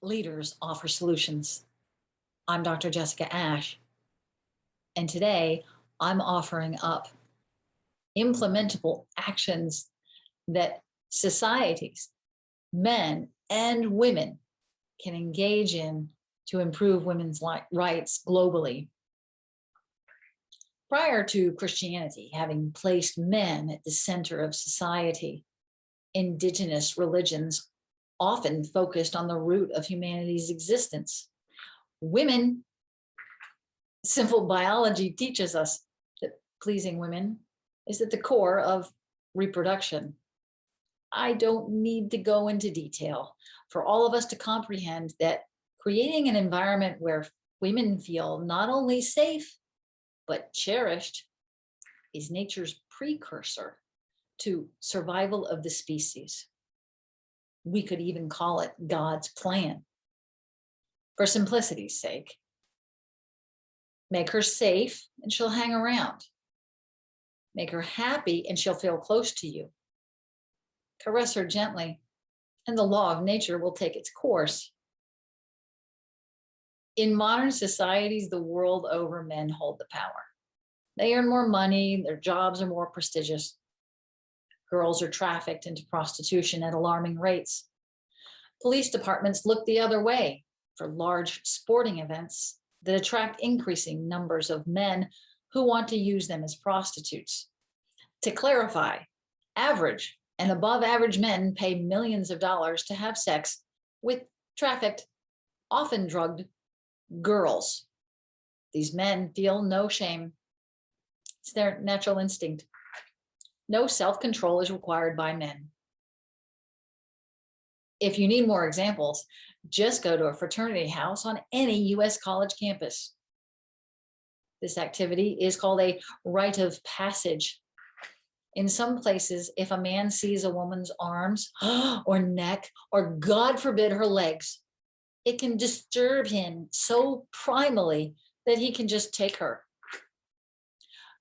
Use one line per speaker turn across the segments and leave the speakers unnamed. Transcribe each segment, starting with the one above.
Leaders offer solutions. I'm Dr. Jessica Ash, and today I'm offering up implementable actions that societies, men and women, can engage in to improve women's rights globally. Prior to Christianity having placed men at the center of society, indigenous religions often focused on the root of humanity's existence. Women, simple biology teaches us that pleasing women is at the core of reproduction. I don't need to go into detail for all of us to comprehend that creating an environment where women feel not only safe, but cherished is nature's precursor to survival of the species. We could even call it God's plan. For simplicity's sake, make her safe and she'll hang around. Make her happy and she'll feel close to you. Caress her gently and the law of nature will take its course. In modern societies, the world over, men hold the power. They earn more money, their jobs are more prestigious. Girls are trafficked into prostitution at alarming rates. Police departments look the other way for large sporting events that attract increasing numbers of men who want to use them as prostitutes. To clarify, average and above average men pay millions of dollars to have sex with trafficked, often drugged girls. These men feel no shame. It's their natural instinct. No self-control is required by men. If you need more examples, just go to a fraternity house on any US college campus. This activity is called a rite of passage. In some places, if a man sees a woman's arms or neck, or God forbid her legs, it can disturb him so primally that he can just take her.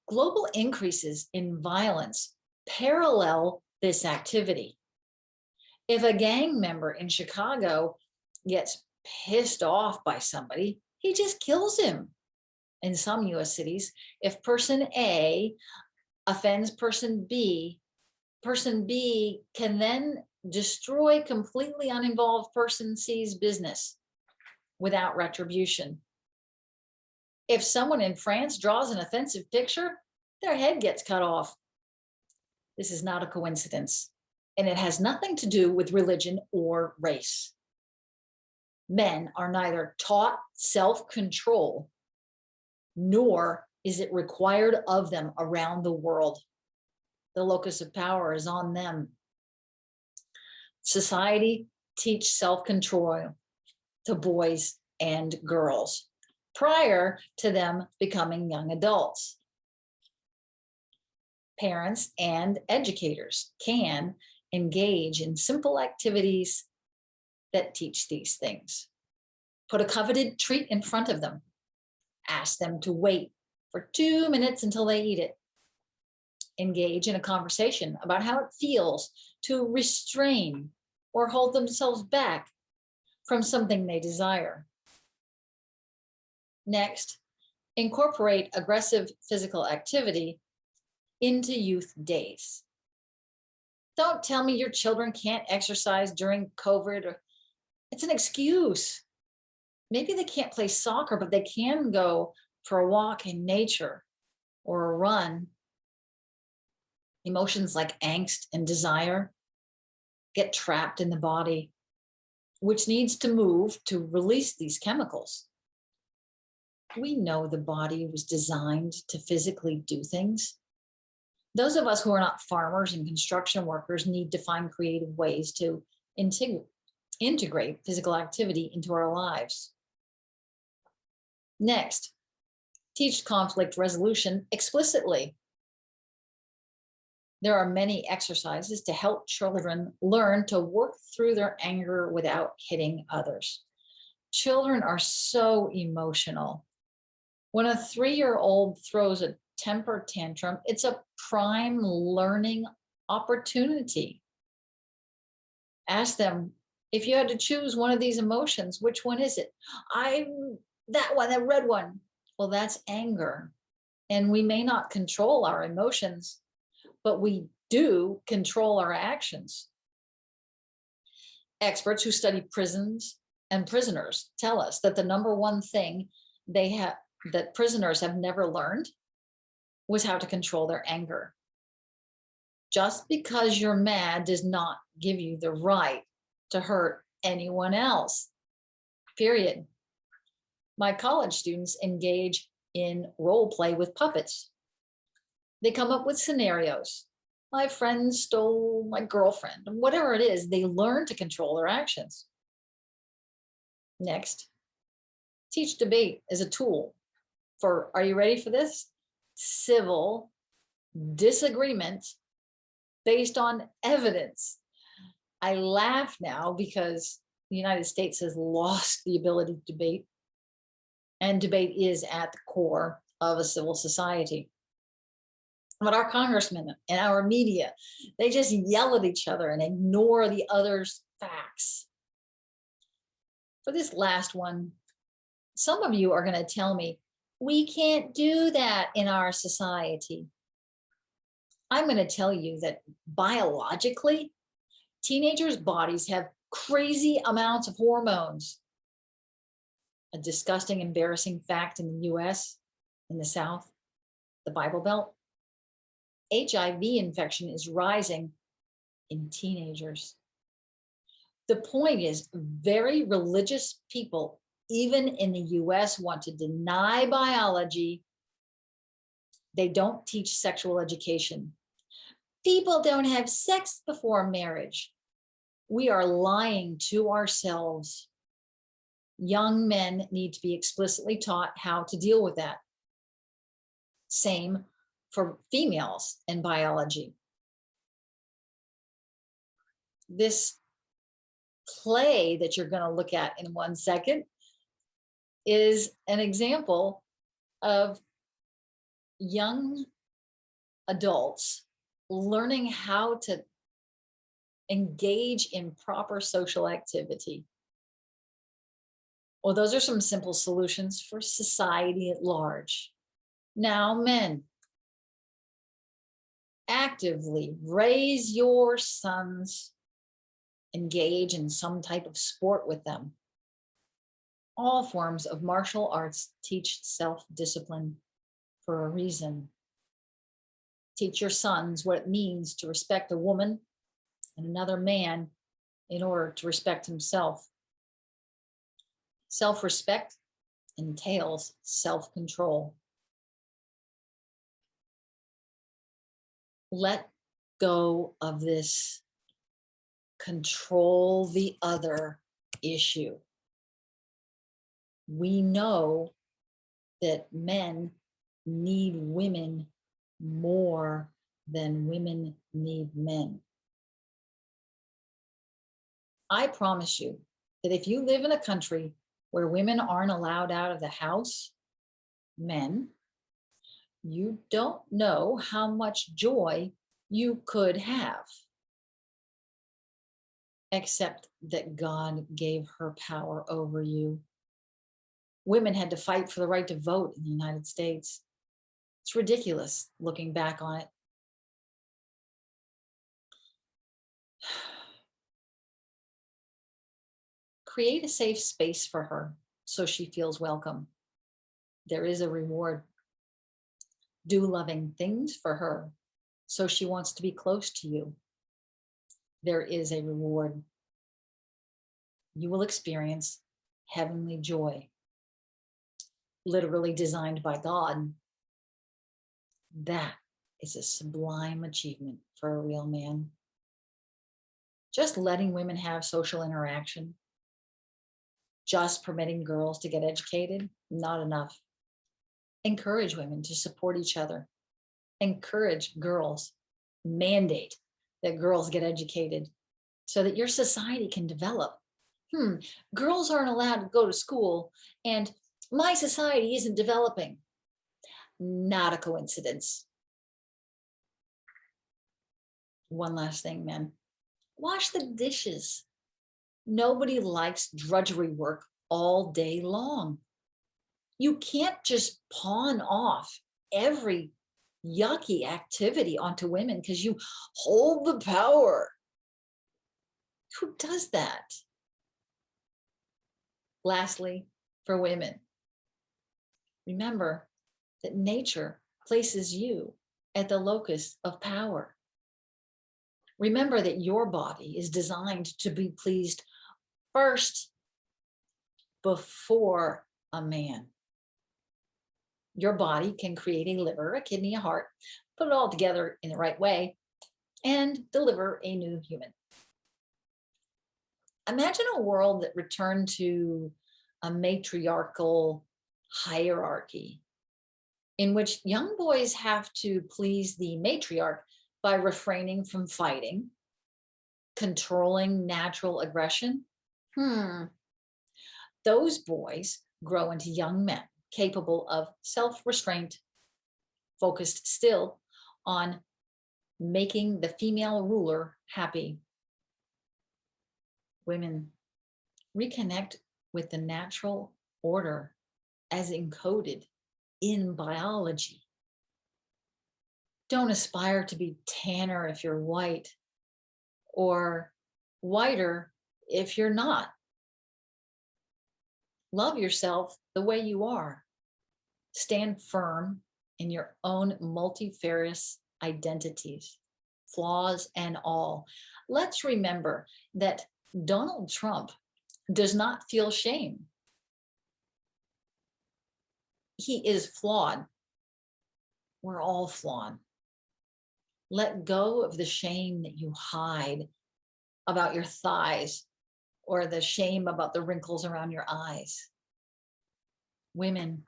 Global increases in violence parallel this activity. If a gang member in Chicago gets pissed off by somebody, he just kills him. In some US cities, if person A offends person B can then destroy completely uninvolved person C's business without retribution. If someone in France draws an offensive picture, their head gets cut off. This is not a coincidence, and it has nothing to do with religion or race. Men are neither taught self-control, nor is it required of them around the world. The locus of power is on them. Society teach self-control to boys and girls prior to them becoming young adults. Parents and educators can engage in simple activities that teach these things. Put a coveted treat in front of them. Ask them to wait for 2 minutes until they eat it. Engage in a conversation about how it feels to restrain or hold themselves back from something they desire. Next, incorporate aggressive physical activity into youth days. Don't tell me your children can't exercise during COVID. It's an excuse. Maybe they can't play soccer, but they can go for a walk in nature or a run. Emotions like angst and desire get trapped in the body, which needs to move to release these chemicals. We know the body was designed to physically do things. Those of us who are not farmers and construction workers need to find creative ways to integrate physical activity into our lives. Next, teach conflict resolution explicitly. There are many exercises to help children learn to work through their anger without hitting others. Children are so emotional. When a 3-year-old throws a temper tantrum, it's a prime learning opportunity. Ask them If you had to choose one of these emotions, which one is it? I'm that one, that red one. Well, that's anger. And we may not control our emotions, but we do control our actions. Experts who study prisons and prisoners tell us that the number one thing they have that prisoners have never learned was how to control their anger. Just because you're mad does not give you the right to hurt anyone else. Period. My college students engage in role play with puppets. They come up with scenarios. My friend stole my girlfriend, whatever it is, they learn to control their actions. Next, teach debate as a tool for, are you ready for this? Civil disagreement based on evidence. I laugh now because the United States has lost the ability to debate, and debate is at the core of a civil society. But our congressmen and our media, they just yell at each other and ignore the other's facts. For this last one, some of you are going to tell me, we can't do that in our society. I'm going to tell you that biologically, teenagers' bodies have crazy amounts of hormones. A disgusting, embarrassing fact in the US, in the South, the Bible Belt, HIV infection is rising in teenagers. The point is, very religious people, even in the US, want to deny biology. They don't teach sexual education. People don't have sex before marriage. We are lying to ourselves. Young men need to be explicitly taught how to deal with that. Same for females in biology. This play that you're going to look at in 1 second is an example of young adults learning how to engage in proper social activity. Well, those are some simple solutions for society at large. Now, men, actively raise your sons, engage in some type of sport with them. All forms of martial arts teach self-discipline for a reason. Teach your sons what it means to respect a woman and another man in order to respect himself. Self-respect entails self-control. Let go of this control the other issue. We know that men need women more than women need men. I promise you that if you live in a country where women aren't allowed out of the house, men, you don't know how much joy you could have. Except that God gave her power over you. Women had to fight for the right to vote in the United States. It's ridiculous looking back on it. Create a safe space for her so she feels welcome. There is a reward. Do loving things for her so she wants to be close to you. There is a reward. You will experience heavenly joy, literally designed by God. That is a sublime achievement for a real man. Just letting women have social interaction, just permitting girls to get educated, not enough. Encourage women to support each other. Encourage girls. Mandate that girls get educated so that your society can develop. Girls aren't allowed to go to school and my society isn't developing. Not a coincidence. One last thing, men. Wash the dishes. Nobody likes drudgery work all day long. You can't just pawn off every yucky activity onto women because you hold the power. Who does that? Lastly, for women, remember that nature places you at the locus of power. Remember that your body is designed to be pleased first before a man. Your body can create a liver, a kidney, a heart, put it all together in the right way, and deliver a new human. Imagine a world that returned to a matriarchal hierarchy in which young boys have to please the matriarch by refraining from fighting, controlling natural aggression. Those boys grow into young men capable of self-restraint, focused still on making the female ruler happy. Women, reconnect with the natural order as encoded in biology. Don't aspire to be tanner if you're white, or whiter if you're not. Love yourself the way you are. Stand firm in your own multifarious identities, flaws and all. Let's remember that Donald Trump does not feel shame. He is flawed. We're all flawed. Let go of the shame that you hide about your thighs or the shame about the wrinkles around your eyes. Women,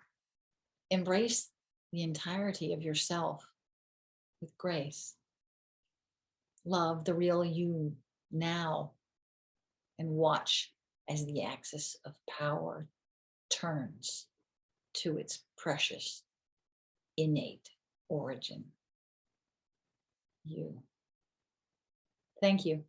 embrace the entirety of yourself with grace. Love the real you now and watch as the axis of power turns to its precious, innate origin. You. Thank you.